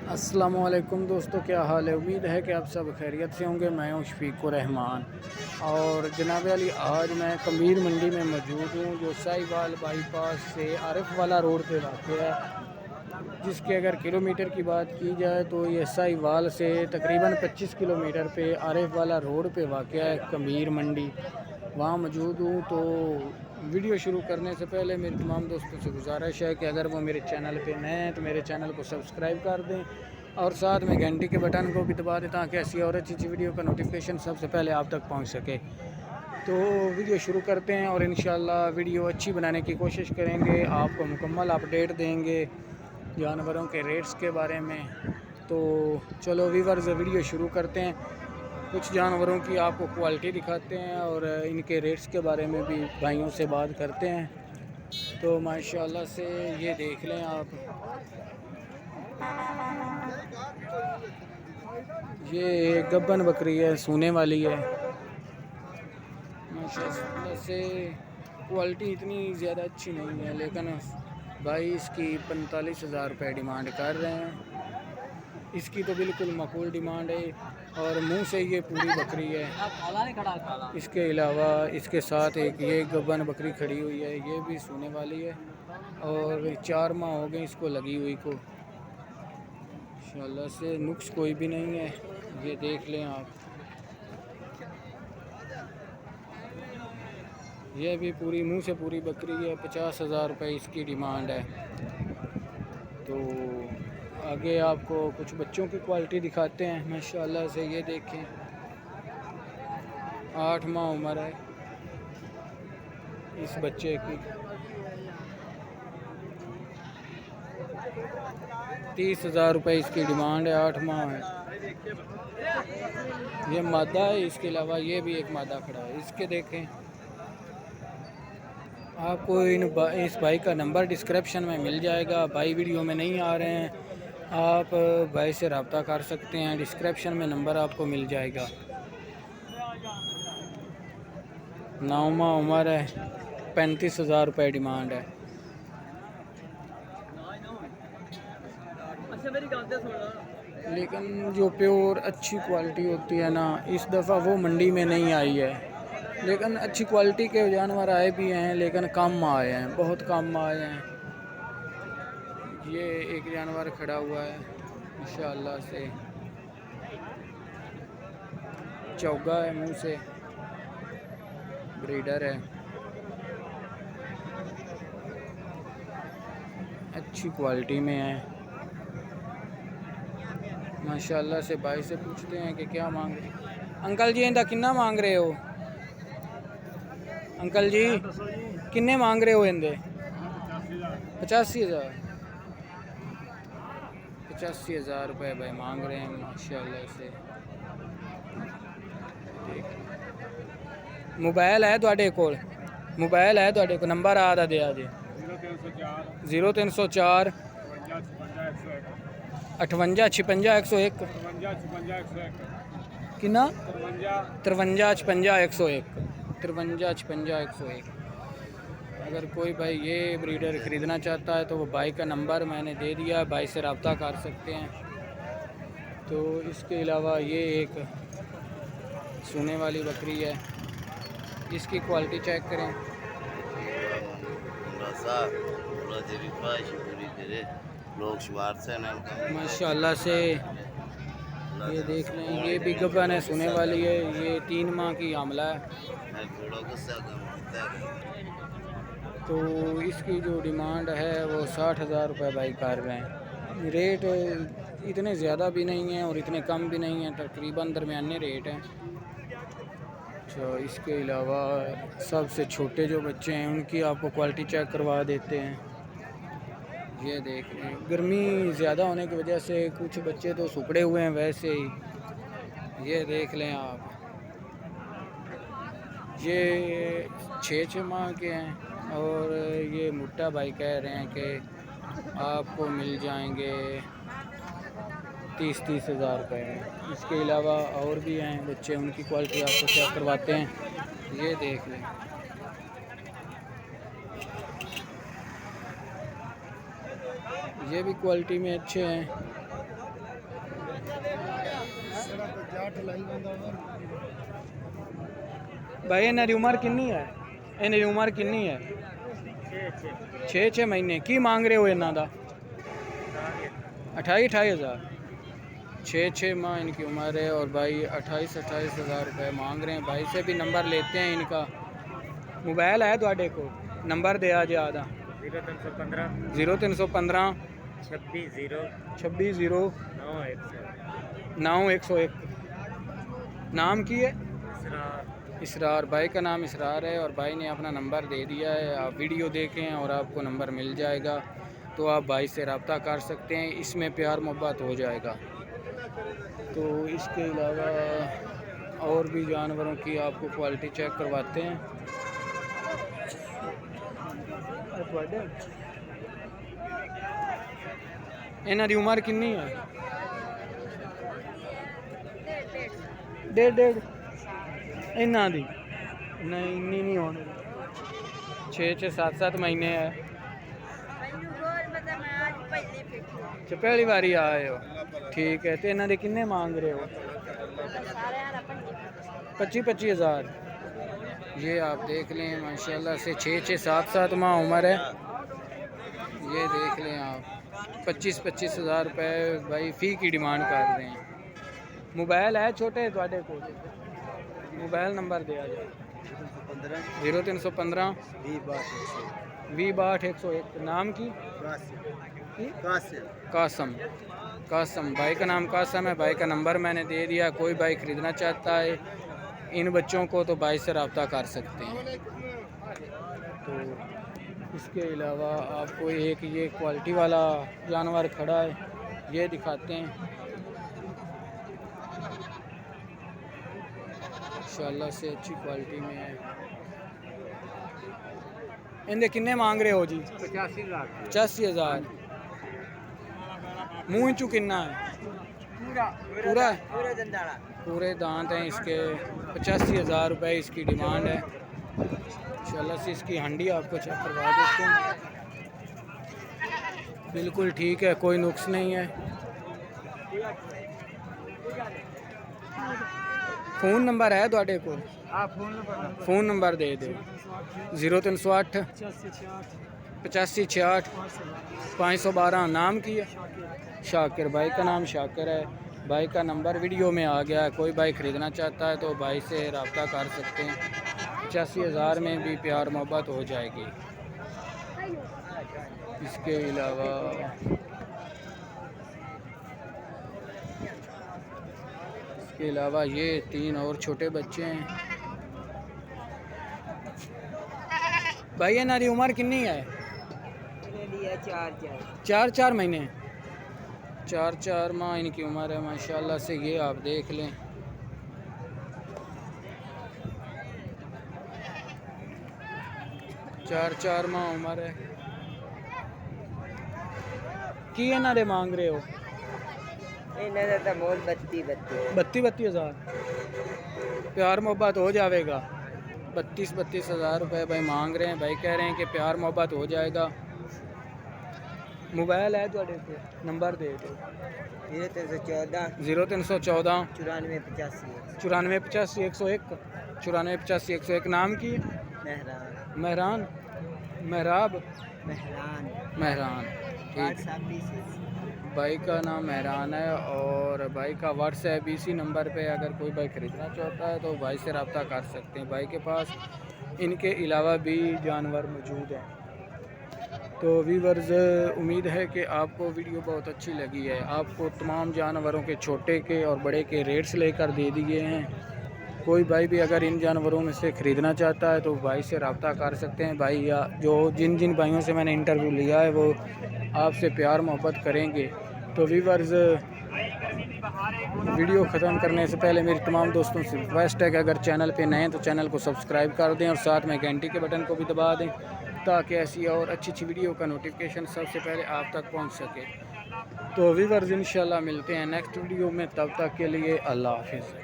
अस्सलामुअलैकुम दोस्तों, क्या हाल है। उम्मीद है कि आप सब खैरियत से होंगे। मैं हूं शफीकुर रहमान और जनाब अली, आज मैं कमीर मंडी में मौजूद हूं, जो साहिवाल बाईपास से आरिफ वाला रोड पे वाक़ है। जिसके अगर किलोमीटर की बात की जाए तो ये साहिवाल से तकरीबन 25 किलोमीटर पे आरिफ वाला रोड पे वाक़ है कमीर मंडी। वहाँ मौजूद हूँ। तो वीडियो शुरू करने से पहले मेरी तमाम दोस्तों से गुजारिश है कि अगर वो मेरे चैनल पे नए हैं तो मेरे चैनल को सब्सक्राइब कर दें और साथ में घंटी के बटन को भी दबा दें, ताकि ऐसी और अच्छी वीडियो का नोटिफिकेशन सबसे पहले आप तक पहुंच सके। तो वीडियो शुरू करते हैं और इंशाल्लाह वीडियो अच्छी बनाने की कोशिश करेंगे, आपको मुकम्मल अपडेट देंगे जानवरों के रेट्स के बारे में। तो चलो वीवर्स, वीडियो शुरू करते हैं। कुछ जानवरों की आपको क्वालिटी दिखाते हैं और इनके रेट्स के बारे में भी भाइयों से बात करते हैं। तो माशाल्लाह से ये देख लें आप, ये गब्बन बकरी है, सोने वाली है। माशाल्लाह से क्वालिटी इतनी ज़्यादा अच्छी नहीं है, लेकिन भाई इसकी 45,000 रुपये डिमांड कर रहे हैं। इसकी तो बिल्कुल माकूल डिमांड है और मुंह से ये पूरी बकरी है। इसके अलावा इसके साथ एक ये गब्बन बकरी खड़ी हुई है, ये भी सोने वाली है और 4 माह हो गए इसको लगी हुई को। इंशाल्लाह से नुक्स कोई भी नहीं है, ये देख लें आप। ये भी पूरी मुंह से पूरी बकरी है, 50,000 रुपये इसकी डिमांड है। तो आगे आपको कुछ बच्चों की क्वालिटी दिखाते हैं। माशाल्लाह से ये देखें, 8 माह उम्र है इस बच्चे की। 30,000 रुपये इसकी डिमांड है, 8 माह है। ये मादा है, इसके अलावा ये भी एक मादा खड़ा है। इसके देखें, आपको इस भाई का नंबर डिस्क्रिप्शन में मिल जाएगा। भाई वीडियो में नहीं आ रहे हैं, आप भाई से रब्ता कर सकते हैं, डिस्क्रिप्शन में नंबर आपको मिल जाएगा। 9 माह उम्र है, 35,000 रुपये डिमांड है। लेकिन जो प्योर अच्छी क्वालिटी होती है ना, इस दफ़ा वो मंडी में नहीं आई है। लेकिन अच्छी क्वालिटी के जानवर आए भी हैं, लेकिन कम आए हैं, बहुत कम आए हैं। ये एक जानवर खड़ा हुआ है माशाल्लाह से, चौगा है, मुंह से ब्रीडर है, अच्छी क्वालिटी में है माशाल्लाह से। भाई से पूछते हैं कि क्या मांग रहे। अंकल जी, इंदा कितना मांग रहे हो? अंकल जी किन्ने मांग रहे हो इंदे? 85,000। 85,000 रुपये भाई मांग रहे हैं माशाल्लाह से। मोबाइल है तुहाडे कोल? मोबाइल है तुहाडे कोल? नंबर आ दे आज 0304 58 56 101 कितना 53 56 101 53 56 101। अगर कोई भाई ये ब्रीडर ख़रीदना चाहता है तो वो भाई का नंबर मैंने दे दिया, भाई से रब्ता कर सकते हैं। तो इसके अलावा ये एक सोने वाली बकरी है, इसकी क्वालिटी चेक करें। माशाल्लाह से ये देख लें, ये भी गब्बन है, सोने वाली है। ये 3 माह की आमला है। तो इसकी जो डिमांड है वो 60,000 रुपये भाई कर रहे हैं। रेट इतने ज़्यादा भी नहीं हैं और इतने कम भी नहीं हैं, तकरीबन दरमियाने रेट हैं। अच्छा, इसके अलावा सबसे छोटे जो बच्चे हैं उनकी आपको क्वालिटी चेक करवा देते हैं। ये देख लें, गर्मी ज़्यादा होने की वजह से कुछ बच्चे तो सुखड़े हुए हैं वैसे ही। ये देख लें आप, ये 6 माह के हैं और ये मुट्टा भाई कह रहे हैं कि आपको मिल जाएंगे 30,000 रुपये में। इसके अलावा और भी हैं बच्चे, उनकी क्वालिटी आपको चेक करवाते हैं। ये देख लें, ये भी क्वालिटी में अच्छे हैं। भाई इन्हां दी उम्र कितनी है? इन्हां दी उम्र कितनी है? 6 महीने। की मांग रहे हो इन्हां दा? 28 हज़ार। 6 माह इनकी उम्र है और भाई 28 हज़ार रुपये मांग रहे हैं। भाई से भी नंबर लेते हैं इनका। मोबाइल है थोड़े को? नंबर दे आज आधा। 0315 26 0 9 101। नाम की है? इसरार। भाई का नाम इसरार है और भाई ने अपना नंबर दे दिया है। आप वीडियो देखें और आपको नंबर मिल जाएगा, तो आप भाई से रब्ता कर सकते हैं। इसमें प्यार मोहब्बत हो जाएगा। तो इसके अलावा और भी जानवरों की आपको क्वालिटी चेक करवाते हैं। इन्हां दी उम्र कितनी है? 1.5 इन्हां दी नहीं, इन्नी नहीं होने। 6 7 महीने है। अच्छा पहली बारी आए हो? ठीक है। तो इन्हां दे किन्ने मांग रहे हो? 25 हज़ार। ये आप देख लें माशाल्लाह से 6 7 माह उम्र है। ये देख लें आप 25 हज़ार रुपये भाई फ़ी की डिमांड कर रहे हैं। मोबाइल है छोटे थोड़े को? मोबाइल नंबर दिया जाए। 0315 20 101। नाम की? कासम। भाई का नाम कासम है। भाई का नंबर मैंने दे दिया। कोई भाई ख़रीदना चाहता है इन बच्चों को तो भाई से रब्ता कर सकते हैं। तो इसके अलावा आपको एक ये क्वालिटी वाला जानवर खड़ा है, ये दिखाते हैं। इंशाल्लाह से अच्छी क्वालिटी में है। इनके किन्ने मांग रहे हो जी? 85 हज़ार। मुँह इंचू किन्ना है? पूरा पूरे दांत हैं इसके। 85 हज़ार रुपये इसकी डिमांड है। इंशाल्लाह से इसकी हंडी आपको चेक करवा देते हैं। बिल्कुल ठीक है, कोई नुक्स नहीं है। फ़ोन नंबर है थोड़े को? फ़ोन नंबर दे दो। 0308 85 66 512। नाम की है? शाकिर। भाई का नाम शाकिर है। भाई का नंबर वीडियो में आ गया है। कोई भाई ख़रीदना चाहता है तो भाई से रब्ता कर सकते हैं। 85 हज़ार में भी प्यार मोहब्बत हो जाएगी। इसके अलावा ये 3 और छोटे बच्चे हैं। भाई इन्हां दी उम्र कितनी है? 4 महीने। 4 माह इनकी उम्र है माशाल्लाह से। ये आप देख लें। चार माह उम्र है। की इन्हां दे मांग रहे हो? 32 हज़ार। प्यार मोहब्बत हो जाएगा। 32 हज़ार रुपये भाई मांग रहे हैं। भाई कह रहे हैं कि प्यार मोहब्बत हो जाएगा। मोबाइल है थोड़े को? नंबर दे दो। 0314 94 85 101 94 85 101। नाम की? मेहरान। ठीक। भाई का नाम मेहरान है और भाई का व्हाट्सएप इसी नंबर पे अगर कोई भाई ख़रीदना चाहता है तो भाई से रब्ता कर सकते हैं। भाई के पास इनके अलावा भी जानवर मौजूद हैं। तो व्यूअर्स, उम्मीद है कि आपको वीडियो बहुत अच्छी लगी है। आपको तमाम जानवरों के छोटे के और बड़े के रेट्स लेकर दे दिए हैं। कोई भाई भी अगर इन जानवरों में से ख़रीदना चाहता है तो भाई से रब्ता कर सकते हैं। भाई या जो जिन भाइयों से मैंने इंटरव्यू लिया है वो आपसे प्यार मोहब्बत करेंगे। तो व्यूअर्स, वीडियो ख़त्म करने से पहले मेरी तमाम दोस्तों से रिक्वेस्ट है कि अगर चैनल पे नए हैं तो चैनल को सब्सक्राइब कर दें और साथ में घंटी के बटन को भी दबा दें ताकि ऐसी और अच्छी वीडियो का नोटिफिकेशन सबसे पहले आप तक पहुंच सके। तो व्यूअर्स, इंशाल्लाह मिलते हैं नेक्स्ट वीडियो में। तब तक के लिए अल्लाह हाफिज़।